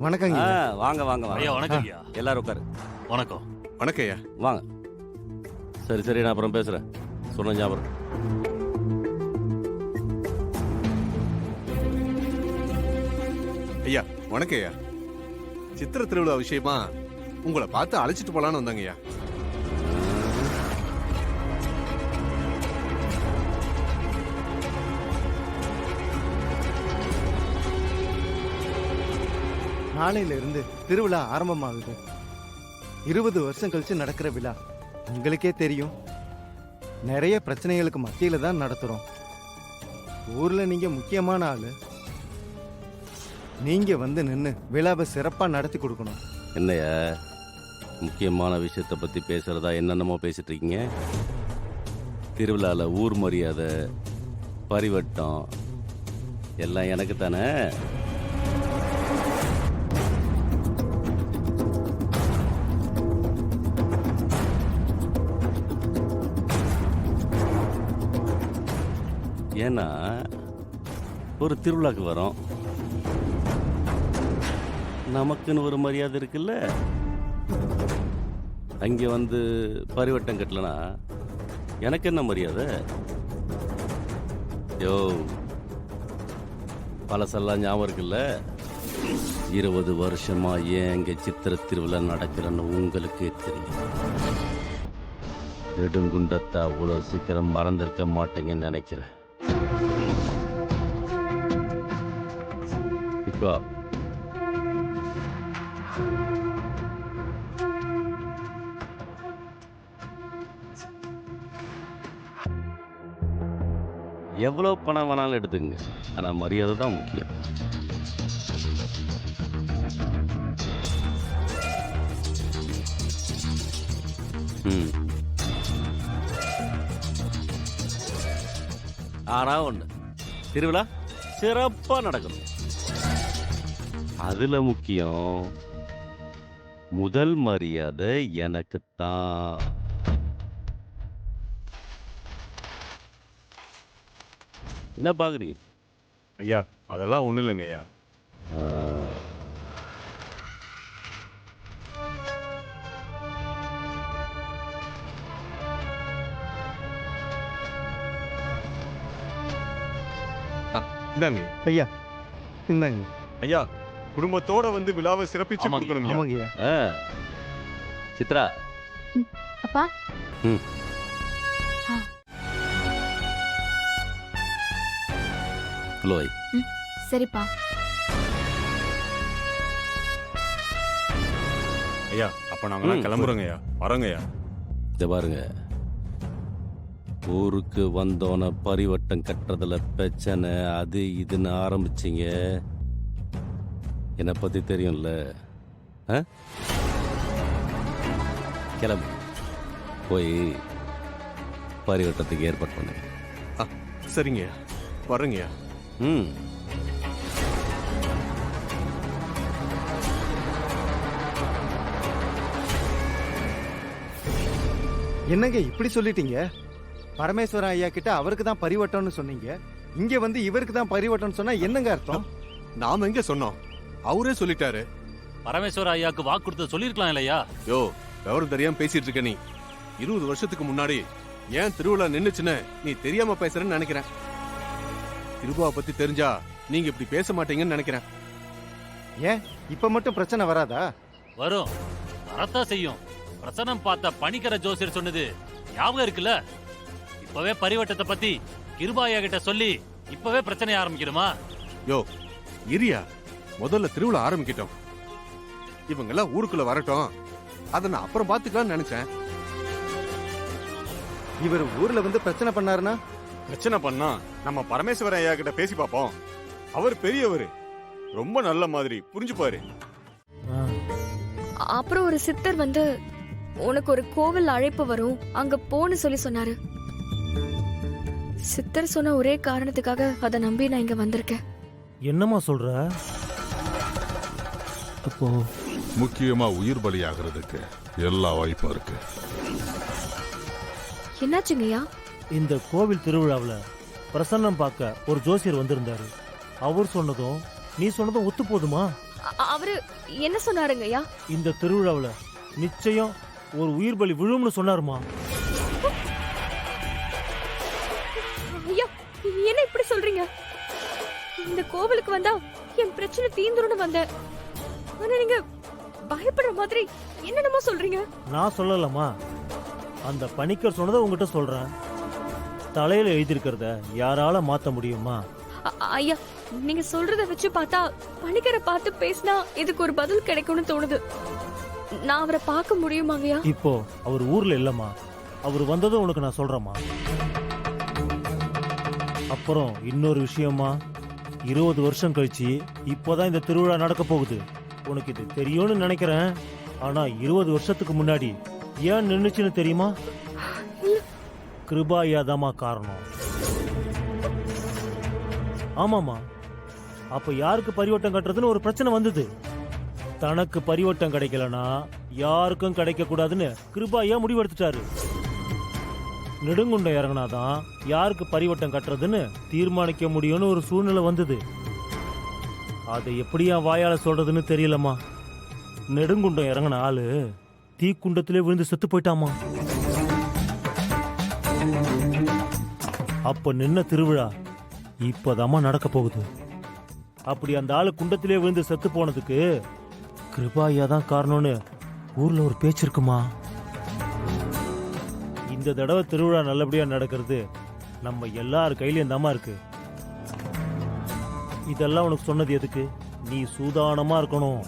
வணக்கங்க. வாங்க வாங்க வாங்க. ஐயா வணக்கம் ஐயா. எல்லாரும் உட்காரு. வணக்கம். வணக்கம் ஐயா. வாங்க. சரி சரி, நான் அப்புறம் பேசுறேன். சொன்ன ஞாபகம். ஐயா வணக்கம் ஐயா. சித்திர திருவிழா விஷயமா உங்களை பார்த்து அழைச்சிட்டு போலான்னு வந்தாங்க ஐயா. நாளையில இருந்து திருவிழா ஆரம்பமாகுது. 20 வருஷம் கழிச்சு நடக்கிற விழா. உங்களுக்கே தெரியும், நிறைய பிரச்சனைகளுக்கு மத்தியில தான் நடத்துறோம். ஊர்ல நீங்க முக்கியமான ஆளு. நீங்க வந்து நின்று விழாவை சிறப்பா நடத்தி கொடுக்கணும். என்னையா முக்கியமான விஷயத்தை பத்தி பேசுறதா என்னென்னமோ பேசிட்டு இருக்கீங்க? திருவிழால ஊர் மரியாதை, பரிவட்டம் எல்லாம் எனக்கு தானே. ஏன்னா ஒரு திருவிழாக்கு வரோம், நமக்குன்னு ஒரு மரியாதை இருக்குல்ல. அங்கே வந்து பரிவட்டம் கட்டலனா எனக்கு என்ன மரியாதை? யோ, பழசெல்லாம் ஞாபகம் இருக்குல்ல? 20 வருஷமா ஏன் இங்கே சித்திர திருவிழா நடக்கிறன்னு உங்களுக்கே தெரியும். நெடுங்குண்டத்தை அவ்வளோ சீக்கிரம் மறந்திருக்க மாட்டேங்கன்னு நினைக்கிறேன். இப்போ எவ்வளோ பணம் வேணாலும் எடுத்துங்க, ஆனால் மரியாதை தான் முக்கியம். ஆனா ஒன்று, திருவிழா சிறப்பாக நடக்கணும். அதுல முக்கியம் முதல் மரியாதை எனக்குத்தான். என்ன பாக்குறீங்க ஐயா அதெல்லாம் ஒண்ணு இல்லைங்க ஐயா. இந்தாங்க ஐயா, இந்தாங்க. ஐயா, குடும்பத்தோட வந்து விழாவை சிறப்பிச்சு கொடுக்கணும். ஆமாங்க ஐயா. சித்ரா. அப்பா. ஹலோ. சரிப்பா. ஐயா அப்ப நாங்க கிளம்புறோங்க ஐயா. வரோங்க ஐயா. இதை பாருங்க, ஊருக்கு வந்தோன பரிவட்டம் கட்டுறதுல பிரச்சனை அது இதுன்னு ஆரம்பிச்சிங்க. என்னை பத்தி தெரியும்ல. கிளம்பு, போய் பரிவட்டத்துக்கு ஏற்பாடு பண்ணுங்க. சரிங்க, வரேங்க. என்னங்க இப்படி சொல்லிட்டீங்க? பரமேஸ்வரன் ஐயா கிட்ட அவருக்கு தான் பரிவட்டம்னு சொன்னீங்க, இங்க வந்து இவருக்கு தான் பரிவட்டம்னு சொன்னா என்னங்க அர்த்தம்? நாம எங்க சொன்னோம், அவரே சொல்லிட்டாரு. பரமேஸ்வர ஐயாக்கு வாக்கு கொடுத்து சொல்லிருக்கலாம் இல்லையா? யோ, விவரம் தெரியாம பேசிட்டு இருக்க நீ. 20 வருஷத்துக்கு முன்னாடி ஏன் திருவிழா நின்னுச்சுன்னு நீ தெரியாம பேசுறேன்னு நினைக்கிறேன். திருவிழா பத்தி தெரிஞ்சா நீங்க இப்படி பேச மாட்டீங்கன்னு நினைக்கிறேன். ஏன் இப்ப மட்டும் பிரச்சனை வராதா? வரும், வரத்தான் செய்யும். பிரசனம் பார்த்த பணிக்கர ஜோசியர் சொன்னது ஞாபகம் இருக்குல்ல? இப்பவே பரிவட்டத்தை பத்தி கிருபாயா கிட்ட சொல்லி இப்பவே பிரச்சனை ஆரம்பிக்கணுமா? யோ இரியா, முதல்ல திருவிழா ஆரம்பிக்கிட்டோம். இவங்க எல்லாம் ஊருக்குள்ள வரட்டும், அதை நான் அப்புறம் பாத்துக்கலாம்னு நினைச்சேன். இவர் ஊர்ல வந்து பிரச்சனை பண்ணாருன்னா? பிரச்சனை பண்ணா நம்ம பரமேஸ்வரன் ஐயா கிட்ட பேசி பாப்போம். அவர் பெரியவர், ரொம்ப நல்ல மாதிரி புரிஞ்சுப்பாரு. அப்புறம் ஒரு சித்தர் வந்து உனக்கு ஒரு கோவில் அழைப்பு வரும், அங்க போன்னு சொல்லி சொன்னாரு. சித்தர் சொன்ன ஒரே காரணத்துக்காக அதை நம்பி நான் இங்க வந்திருக்கேன். என்னம்மா சொல்ற? அப்போ முக்கியமா உயிர் பலியாகிறதுக்கு எல்லா வாய்ப்பும் இருக்கு. என்னாச்சுங்கய்யா? இந்த கோவில் திருவிழாவில் பிரசன்னம் பார்க்க ஒரு ஜோசியர் வந்திருந்தாரு. அவர் சொன்னதும் நீ சொன்னதும் ஒத்து போதுமா? அவரு என்ன சொன்னாருங்க ஐயா? இந்த திருவிழாவுல நிச்சயம் ஒரு உயிர் பலி விழும்னு சொன்னாருமா. ஐயா, என்ன இப்படி சொல்றீங்க? இந்த கோவிலுக்கு வந்தா என் பிரச்சனை தீந்துரும்னு வந்தேன். ஆனா நீங்க பயப்படுற மாதிரி என்னென்னமோ சொல்றீங்க. நான் சொல்லலமா, அந்த பணிக்கர் சொன்னதை உங்ககிட்ட சொல்றேன். தலையில எழுதியிருக்கிறத யாரால மாத்த முடியுமா? ஐயா, நீங்க சொல்றத வச்சு பார்த்தா பணிக்கரை பார்த்து பேசினா இதுக்கு ஒரு பதில் கிடைக்கும்னு தோணுது. நான் அவரை பார்க்க முடியுமாங்கய்யா? இப்போ அவர் ஊர்ல இல்லம்மா. அவர் வந்ததும் உனக்கு நான் சொல்றேம்மா. அப்புறம் இன்னொரு விஷயமா, 20 வருஷம் கழிச்சு இப்போதான் இந்த திருவிழா நடக்க போகுது. உனக்கு இது தெரியும்னு நினைக்கிறேன். ஆனா 20 வருஷத்துக்கு முன்னாடி ஏன் நின்னுச்சுன்னு தெரியுமா? கிருபாயாதாமா காரணம். ஆமாமா, அப்ப யாருக்கு பரிவட்டம் கட்டுறதுன்னு ஒரு பிரச்சனை வந்தது. தனக்கு பரிவட்டம் கிடைக்கலனா யாருக்கும் கிடைக்க கூடாதுன்னு கிருபாயா முடிவெடுத்துட்டாரு. நெடுங்குண்டம் இறங்கினாதான் யாருக்கு பரிவட்டம் கட்டுறதுன்னு தீர்மானிக்க முடியும்னு ஒரு சூழ்நிலை வந்தது. அதை எப்படி என் வாயால சொல்றதுன்னு தெரியலம்மா. நெடுங்குண்டம் இறங்கின ஆளு தீக்குண்டத்திலே விழுந்து செத்து போயிட்டாமா. அப்ப நின்ன திருவிழா இப்பதாம்மா நடக்க போகுது. அப்படி அந்த ஆளு குண்டத்திலே விழுந்து செத்து போனதுக்கு கிருபாயா தான் காரணம்னு ஊர்ல ஒரு பேச்சு இருக்குமா. இந்த தடவை திருவிழா நல்லபடியா நடக்கிறது நம்ம எல்லார் கையிலயும் தாமா இருக்கு. இதெல்லாம் உனக்கு சொன்னது எதுக்கு? நீ சூதானமா இருக்கணும்.